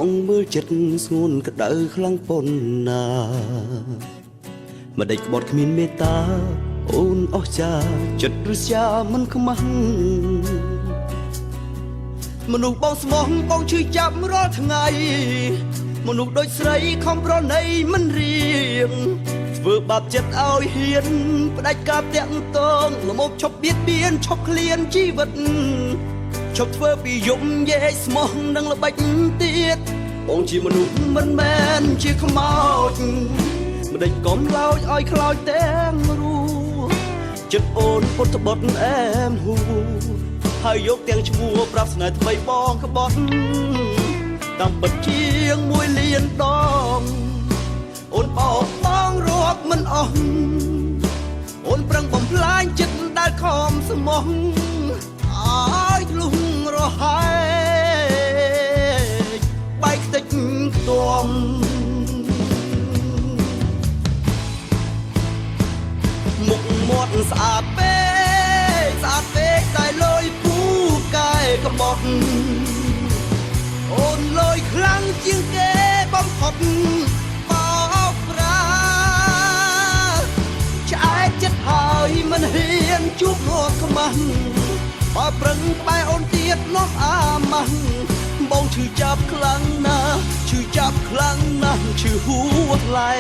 ង់មើលចិត្តស្ងួនក្តៅខ្លាំងប៉ុណ្ណាម្ដេចក្បត់គ្មានមេត្តាអូនអស់ចាចិត្តឬស្យាមិនខ្មាស់មនុស្សបងស្មោះបងឈឺចាប់រាល់ថ្ងៃមនុស្សដូចស្រីខំប្រណីមិនរៀងធ្វើបាបចិត្តឲ្យហ៊ានផ្ដាច់ការតាក់ទងល្មមឈប់បៀតបៀនឈប់ឃ្លានជីវិតឈប់ធ្វើពីយំយេស្មោះនឹងល្បិចទៀតបងជាមនុស្សមិនមែនជាខ្មោចមិនដេចកុំឡោចឲ្យខ្លោចទាំងរូចិត្តអូនពុតត្បត់អែមហួហើយយកទាំងឈ្មោះប្រាប់ស្នេហ៍ថ្មីបងក្បត់តាមពិតជាង1លានដងអូនបោកបងរាប់មិនអស់អូនប្រឹងបំផ្លាញចិត្តដែលខំស្មោះឲ្យធ្លុះរហែកបែកខ្ទេចខ្ទាំមុខមាត់ស្អាតពេកតែលយពូកែកំបត់អូនលយខ្លាំងជាងគេបំផុតបោកប្រាឆ្អែតចិត្តហើយមិនហ៊ានជួបរកខ្មាស់បើប្រឹងក្បែរអូនទៀតនោះអាម៉ាស់បងឈឺចាប់ខ្លាំងណាស់ឈឺចាប់ខ្លាំងណាស់ឈឺហួថ្លែ